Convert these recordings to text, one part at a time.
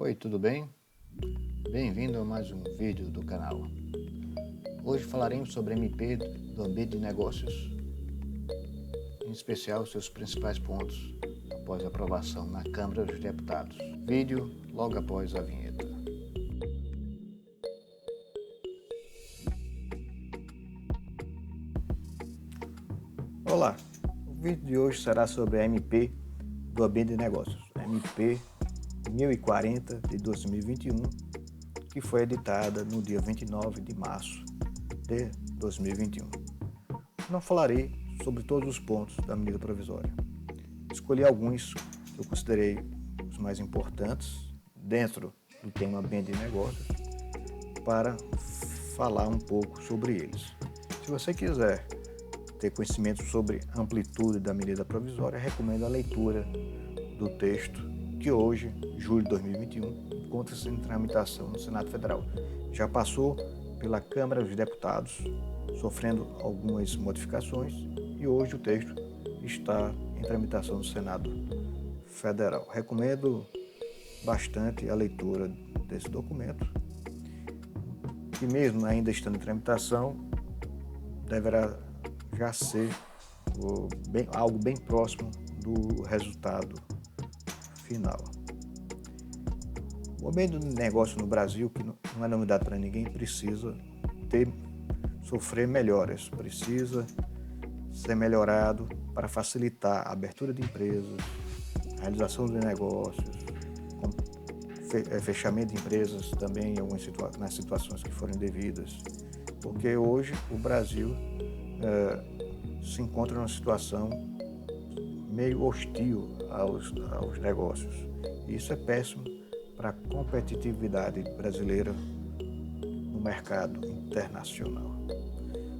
Oi, tudo bem? Bem-vindo a mais um vídeo do canal. Hoje falaremos sobre MP do ambiente de negócios, em especial seus principais pontos após a aprovação na Câmara dos Deputados. Vídeo logo após a vinheta. Olá, o vídeo de hoje será sobre a MP do ambiente de negócios, MP 1040 de 2021, que foi editada no dia 29 de março de 2021. Não falarei sobre todos os pontos da medida provisória. Escolhi alguns que eu considerei os mais importantes dentro do tema ambiente de negócios para falar um pouco sobre eles. Se você quiser ter conhecimento sobre a amplitude da medida provisória, recomendo a leitura do texto que hoje, julho de 2021, encontra-se em tramitação no Senado Federal. Já passou pela Câmara dos Deputados, sofrendo algumas modificações, e hoje o texto está em tramitação no Senado Federal. Recomendo bastante a leitura desse documento, que mesmo ainda estando em tramitação, deverá já ser algo bem próximo do resultado final. O ambiente de negócio no Brasil, que não é novidade para ninguém, precisa sofrer melhoras, precisa ser melhorado para facilitar a abertura de empresas, a realização de negócios, fechamento de empresas também nas situações que forem devidas, porque hoje o Brasil se encontra numa situação meio hostil aos negócios. E isso é péssimo para a competitividade brasileira no mercado internacional.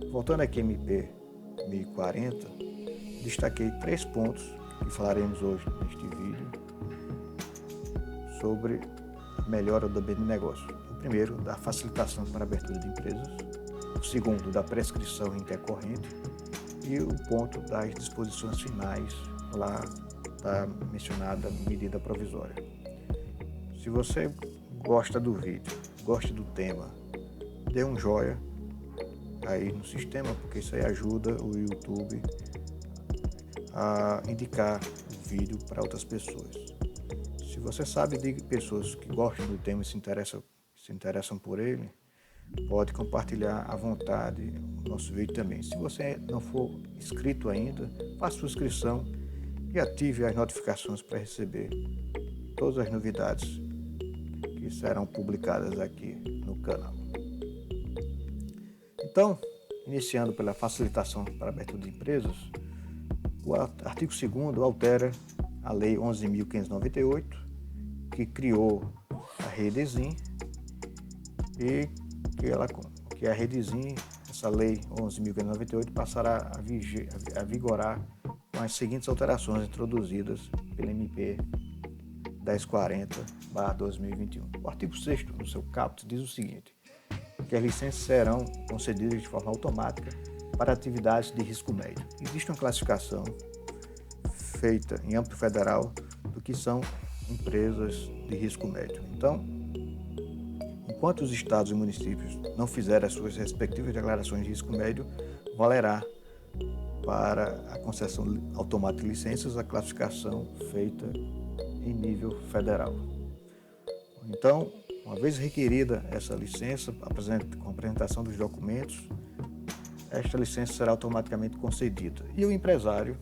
Voltando aqui a MP 1040, destaquei 3 pontos que falaremos hoje neste vídeo sobre a melhora do ambiente de negócio. O primeiro, da facilitação para a abertura de empresas. O segundo, da prescrição intercorrente. E o ponto das disposições finais lá da mencionada medida provisória. Se você gosta do vídeo, gosta do tema, dê um joinha aí no sistema, porque isso aí ajuda o YouTube a indicar o vídeo para outras pessoas. Se você sabe de pessoas que gostam do tema e se interessam por ele, pode compartilhar à vontade o nosso vídeo também. Se você não for inscrito ainda, faça sua inscrição e ative as notificações para receber todas as novidades que serão publicadas aqui no canal. Então, iniciando pela facilitação para a abertura de empresas, o artigo 2º altera a Lei 11.598, que criou a Redesim, e que a Redesim, essa Lei 11.598, passará a vigorar com as seguintes alterações introduzidas pela MP 1040/2021. O artigo 6º, no seu caput, diz o seguinte: que as licenças serão concedidas de forma automática para atividades de risco médio. Existe uma classificação feita em âmbito federal do que são empresas de risco médio. Então, enquanto os estados e municípios não fizerem as suas respectivas declarações de risco médio, valerá para a concessão automática de licenças a classificação feita em nível federal. Então, uma vez requerida essa licença, com a apresentação dos documentos, esta licença será automaticamente concedida e o empresário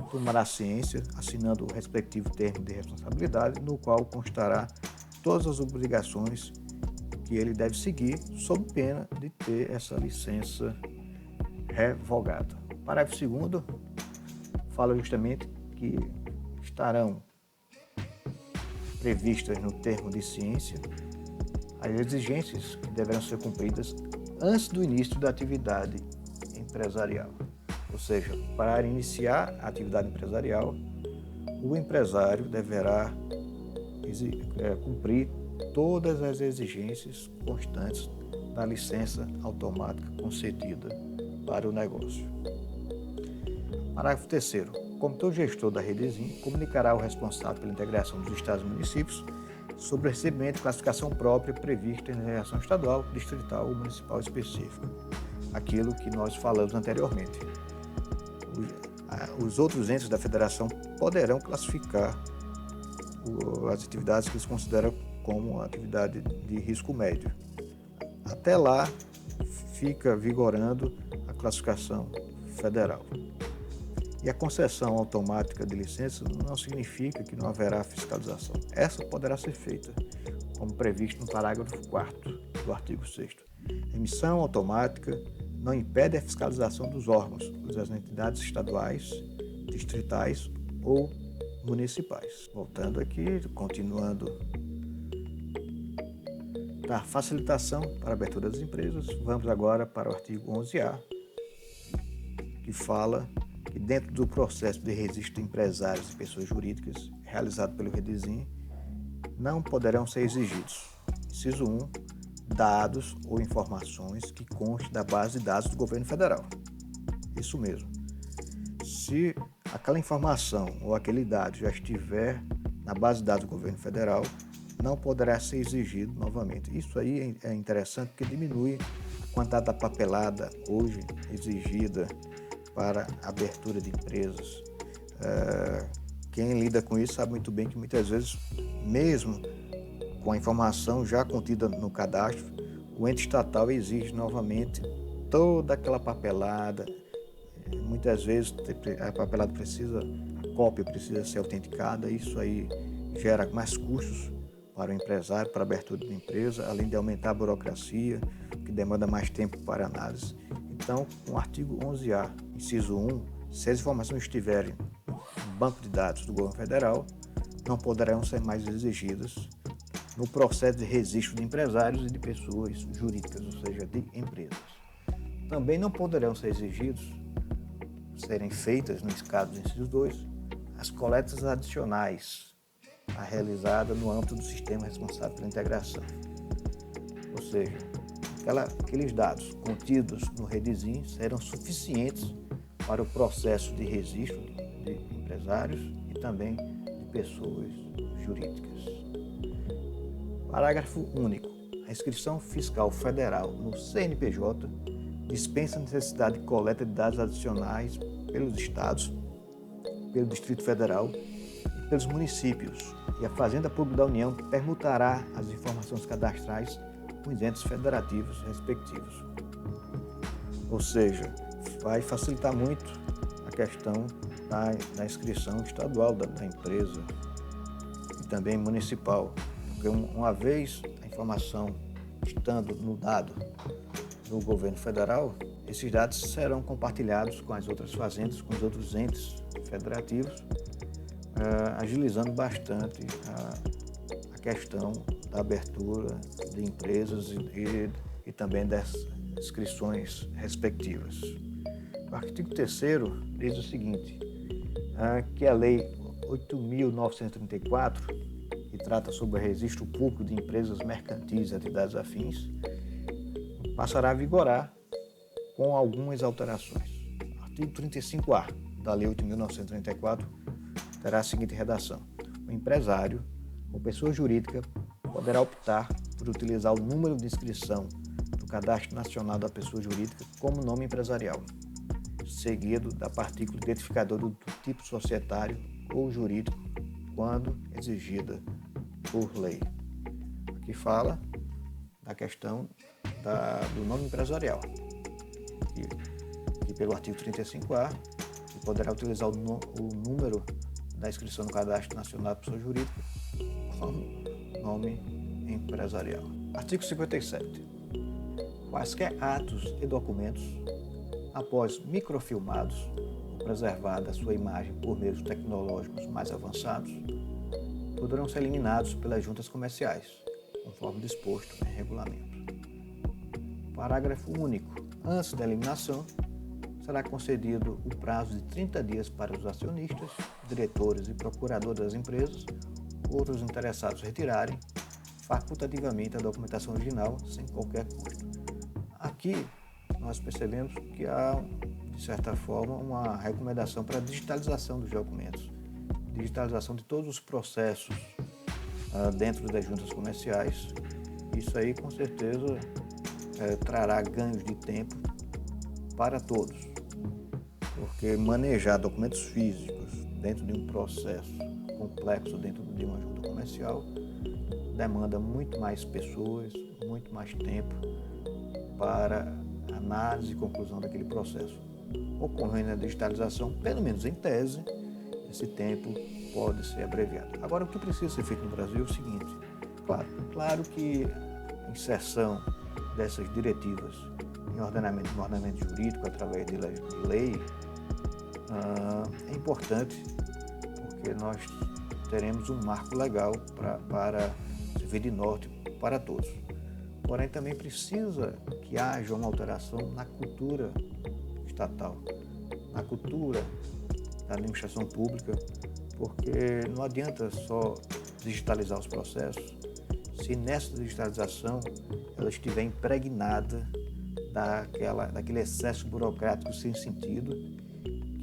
tomará ciência, assinando o respectivo termo de responsabilidade, no qual constará todas as obrigações que ele deve seguir, sob pena de ter essa licença revogada. O parágrafo 2º fala justamente que estarão previstas no termo de ciência as exigências que deverão ser cumpridas antes do início da atividade empresarial. Ou seja, para iniciar a atividade empresarial, o empresário deverá cumprir todas as exigências constantes da licença automática concedida para o negócio. Parágrafo 3º. O Comitê Gestor da Redesim comunicará ao responsável pela integração dos estados e municípios sobre o recebimento de classificação própria prevista em legislação estadual, distrital ou municipal específica. Aquilo que nós falamos anteriormente. Os outros entes da federação poderão classificar as atividades que eles consideram como atividade de risco médio. Até lá, fica vigorando a classificação federal. E a concessão automática de licença não significa que não haverá fiscalização. Essa poderá ser feita, como previsto no parágrafo 4º do artigo 6º. A emissão automática não impede a fiscalização dos órgãos, das entidades estaduais, distritais ou municipais. Voltando aqui, continuando da facilitação para a abertura das empresas, vamos agora para o artigo 11A, que fala que dentro do processo de registro de empresários e pessoas jurídicas realizado pelo Redizim, não poderão ser exigidos, inciso 1, dados ou informações que constem da base de dados do governo federal. Isso mesmo. Se aquela informação ou aquele dado já estiver na base de dados do governo federal, não poderá ser exigido novamente. Isso aí é interessante porque diminui a quantidade da papelada hoje exigida para abertura de empresas. Quem lida com isso sabe muito bem que muitas vezes, mesmo com a informação já contida no cadastro, o ente estatal exige novamente toda aquela papelada. Muitas vezes a papelada a cópia precisa ser autenticada, isso aí gera mais custos para o empresário, para a abertura de empresa, além de aumentar a burocracia, que demanda mais tempo para análise. Então, no artigo 11A, inciso 1, se as informações estiverem no banco de dados do governo federal, não poderão ser mais exigidas no processo de registro de empresários e de pessoas jurídicas, ou seja, de empresas. Também não poderão ser serem feitas, no caso do inciso 2, as coletas adicionais a realizada no âmbito do sistema responsável pela integração. Ou seja, aqueles dados contidos no Redizim serão suficientes para o processo de registro de empresários e também de pessoas jurídicas. Parágrafo único. A inscrição fiscal federal no CNPJ dispensa a necessidade de coleta de dados adicionais pelos estados, pelo Distrito Federal e pelos municípios, e a Fazenda Pública da União permutará as informações cadastrais com os entes federativos respectivos. Ou seja, vai facilitar muito a questão da inscrição estadual da empresa e também municipal, porque uma vez a informação estando no dado do governo federal, esses dados serão compartilhados com as outras fazendas, com os outros entes federativos, agilizando bastante a questão da abertura de empresas e também das inscrições respectivas. O artigo 3º diz o seguinte, que a Lei 8.934, que trata sobre o registro público de empresas mercantis e atividades afins, passará a vigorar com algumas alterações. O artigo 35A da Lei 8.934 terá a seguinte redação: o empresário ou pessoa jurídica poderá optar por utilizar o número de inscrição do Cadastro Nacional da Pessoa Jurídica como nome empresarial, seguido da partícula identificadora do tipo societário ou jurídico, quando exigida por lei. Aqui fala da questão do nome empresarial, que pelo artigo 35A, que poderá utilizar o número da inscrição no Cadastro Nacional da Pessoa Jurídica como nome empresarial. Artigo 57. Quaisquer atos e documentos, após microfilmados ou preservada a sua imagem por meios tecnológicos mais avançados, poderão ser eliminados pelas juntas comerciais, conforme disposto em regulamento. Parágrafo único. Antes da eliminação, será concedido o prazo de 30 dias para os acionistas, diretores e procuradores das empresas, outros interessados retirarem facultativamente a documentação original sem qualquer custo. Aqui nós percebemos que há, de certa forma, uma recomendação para a digitalização dos documentos, digitalização de todos os processos dentro das juntas comerciais. Isso aí com certeza trará ganhos de tempo para todos, porque manejar documentos físicos dentro de um processo complexo dentro de uma junta comercial demanda muito mais pessoas, muito mais tempo para análise e conclusão daquele processo. Ocorrendo a digitalização, pelo menos em tese, esse tempo pode ser abreviado. Agora, o que precisa ser feito no Brasil é o seguinte: claro que a inserção dessas diretivas no ordenamento jurídico através de lei é importante, porque nós teremos um marco legal para servir de norte para todos. Porém, também precisa que haja uma alteração na cultura estatal, na cultura da administração pública, porque não adianta só digitalizar os processos se nessa digitalização ela estiver impregnada daquele excesso burocrático sem sentido,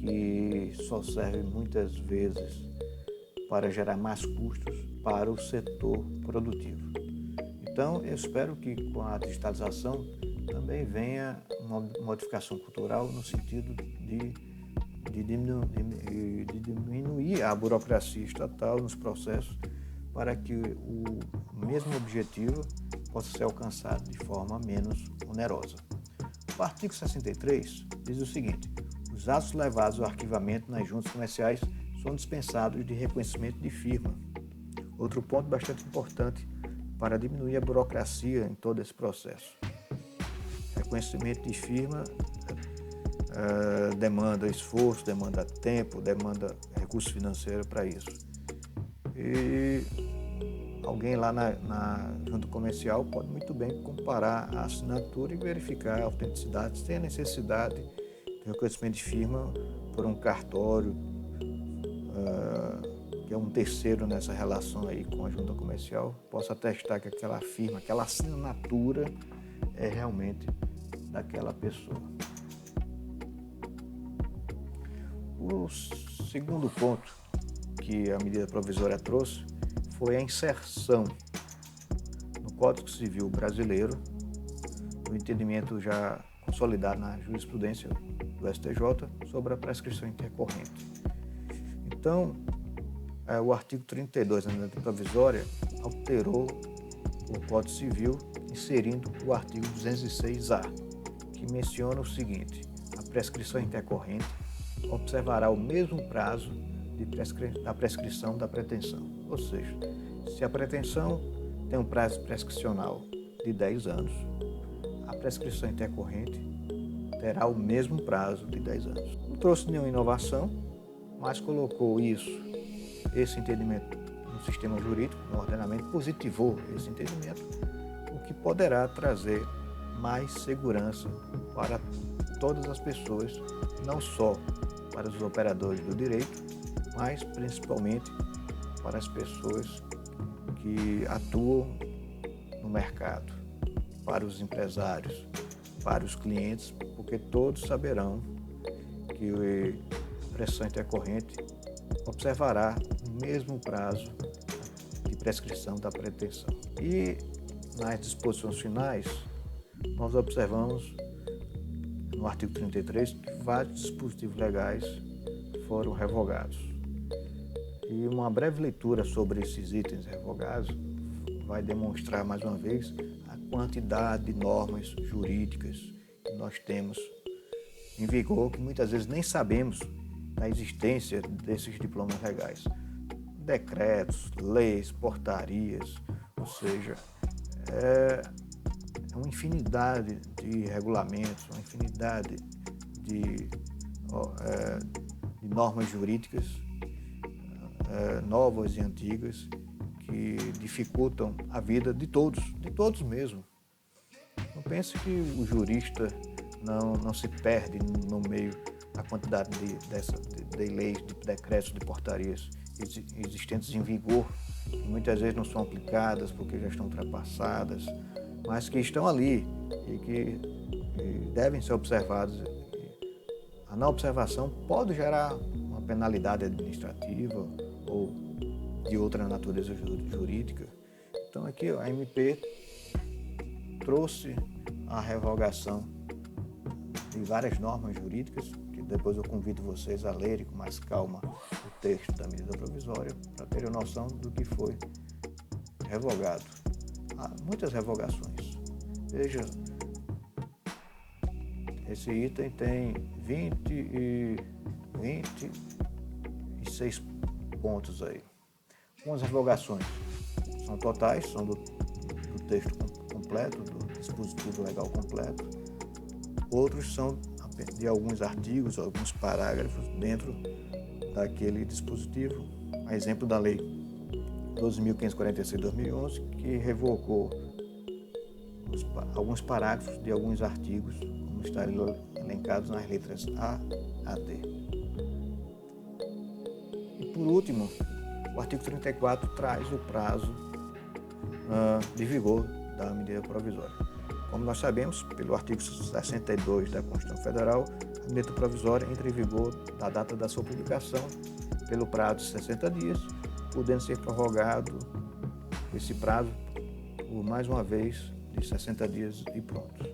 que só serve muitas vezes para gerar mais custos para o setor produtivo. Então, eu espero que com a digitalização também venha uma modificação cultural no sentido de diminuir a burocracia estatal nos processos para que o mesmo objetivo possa ser alcançado de forma menos onerosa. O artigo 63 diz o seguinte: os atos levados ao arquivamento nas juntas comerciais são dispensados de reconhecimento de firma. Outro ponto bastante importante para diminuir a burocracia em todo esse processo. Reconhecimento de firma demanda esforço, demanda tempo, demanda recurso financeiro para isso. E alguém lá na junta comercial pode muito bem comparar a assinatura e verificar a autenticidade, sem a necessidade de reconhecimento de firma por um cartório, que é um terceiro nessa relação aí com a junta comercial, possa atestar que aquela firma, aquela assinatura é realmente daquela pessoa. O segundo ponto que a medida provisória trouxe foi a inserção no Código Civil brasileiro do entendimento já consolidado na jurisprudência do STJ sobre a prescrição intercorrente. Então, o artigo 32 da medida provisória alterou o Código Civil, inserindo o artigo 206-A, que menciona o seguinte: a prescrição intercorrente observará o mesmo prazo da prescrição da pretensão. Ou seja, se a pretensão tem um prazo prescricional de 10 anos, a prescrição intercorrente terá o mesmo prazo de 10 anos. Não trouxe nenhuma inovação, mas colocou esse entendimento no sistema jurídico, no ordenamento, positivou esse entendimento, o que poderá trazer mais segurança para todas as pessoas, não só para os operadores do direito, mas principalmente para as pessoas que atuam no mercado, para os empresários, para os clientes, porque todos saberão que a prescrição intercorrente observará o mesmo prazo de prescrição da pretensão. E nas disposições finais, nós observamos no artigo 33 que vários dispositivos legais foram revogados. E uma breve leitura sobre esses itens revogados vai demonstrar mais uma vez a quantidade de normas jurídicas que nós temos em vigor, que muitas vezes nem sabemos da existência desses diplomas legais. Decretos, leis, portarias, ou seja, é uma infinidade de regulamentos, uma infinidade de normas jurídicas novas e antigas que dificultam a vida de todos mesmo. Não pense que o jurista não se perde no meio da quantidade de leis, de decretos, de portarias existentes em vigor, que muitas vezes não são aplicadas porque já estão ultrapassadas, mas que estão ali e que devem ser observadas. A não observação pode gerar uma penalidade administrativa ou de outra natureza jurídica. Então aqui a MP trouxe a revogação de várias normas jurídicas, que depois eu convido vocês a lerem com mais calma o texto da medida provisória para terem noção do que foi revogado. Há muitas revogações. Veja, esse item tem 26 pontos aí. Algumas revogações são totais, são do texto completo, do dispositivo legal completo. Outros são de alguns artigos, alguns parágrafos dentro daquele dispositivo. A exemplo da Lei 12.546 de 2011, que revogou alguns parágrafos de alguns artigos, como estariam elencados nas letras A a D. E por último, o artigo 34 traz o prazo de vigor da medida provisória. Como nós sabemos, pelo artigo 62 da Constituição Federal, a medida provisória entra em vigor da data da sua publicação pelo prazo de 60 dias, podendo ser prorrogado esse prazo por mais uma vez de 60 dias e pronto.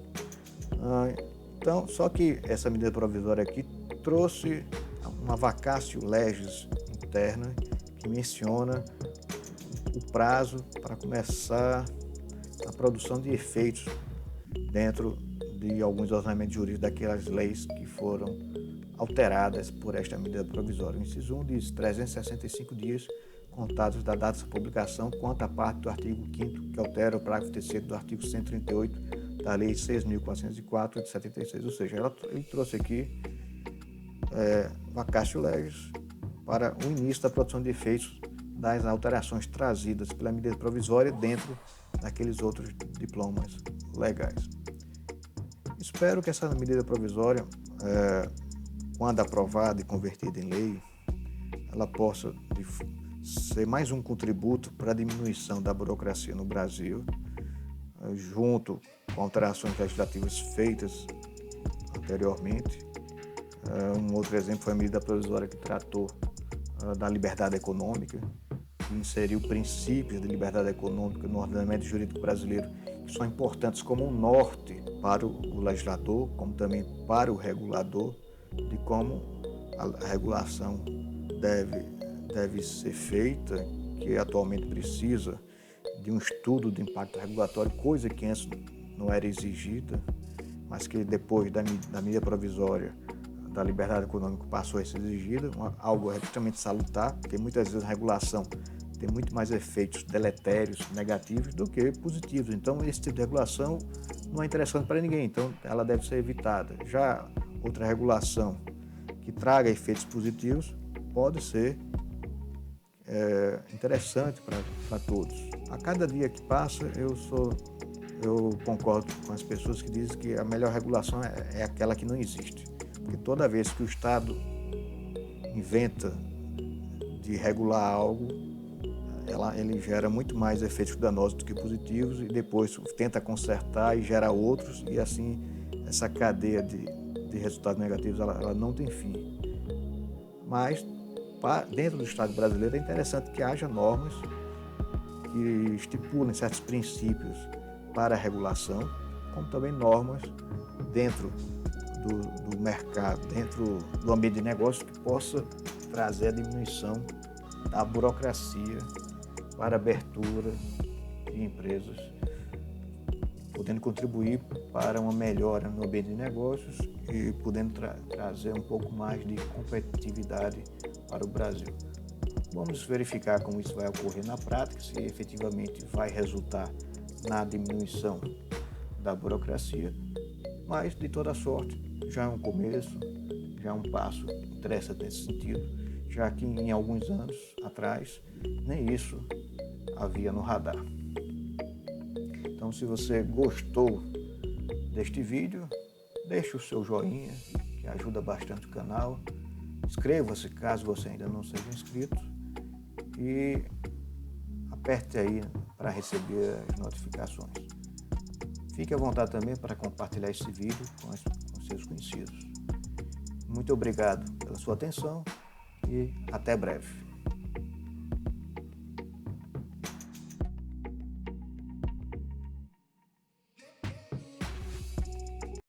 Então, só que essa medida provisória aqui trouxe uma vacatio legis interna que menciona o prazo para começar a produção de efeitos dentro de alguns ordenamentos jurídicos daquelas leis que foram alteradas por esta medida provisória. O inciso 1 diz 365 dias contados da data de publicação, quanto à parte do artigo 5º que altera o parágrafo 3º do artigo 138 da Lei 6.404 de 76. Ou seja, ele trouxe aqui vacatio legis para o início da produção de efeitos das alterações trazidas pela medida provisória dentro daqueles outros diplomas legais. Espero que essa medida provisória, quando aprovada e convertida em lei, ela possa ser mais um contributo para a diminuição da burocracia no Brasil, junto com alterações legislativas feitas anteriormente. Um outro exemplo foi a medida provisória que tratou da liberdade econômica, que inseriu princípios de liberdade econômica no ordenamento jurídico brasileiro, que são importantes como um norte para o legislador, como também para o regulador, de como a regulação deve ser feita, que atualmente precisa de um estudo de impacto regulatório, coisa que antes não era exigida, mas que depois da medida provisória da liberdade econômica passou a ser exigida, algo extremamente salutar, porque muitas vezes a regulação tem muito mais efeitos deletérios, negativos, do que positivos. Então, esse tipo de regulação não é interessante para ninguém, então ela deve ser evitada. Já outra regulação que traga efeitos positivos pode ser interessante para todos. A cada dia que passa, eu concordo com as pessoas que dizem que a melhor regulação é aquela que não existe. Porque toda vez que o Estado inventa de regular algo, ele gera muito mais efeitos danosos do que positivos e depois tenta consertar e gera outros, e assim essa cadeia de resultados negativos ela não tem fim. Mas dentro do Estado brasileiro é interessante que haja normas que estipulem certos princípios para a regulação, como também normas dentro do mercado, dentro do ambiente de negócio, que possa trazer a diminuição da burocracia para a abertura de empresas, podendo contribuir para uma melhora no ambiente de negócios e podendo trazer um pouco mais de competitividade para o Brasil. Vamos verificar como isso vai ocorrer na prática, se efetivamente vai resultar na diminuição da burocracia, mas de toda sorte já é um começo, já é um passo interessante nesse sentido, já que em alguns anos atrás nem isso havia no radar. Então, se você gostou deste vídeo, deixe o seu joinha, que ajuda bastante o canal. Inscreva-se caso você ainda não seja inscrito e aperte aí para receber as notificações. Fique à vontade também para compartilhar esse vídeo com seus conhecidos. Muito obrigado pela sua atenção e até breve.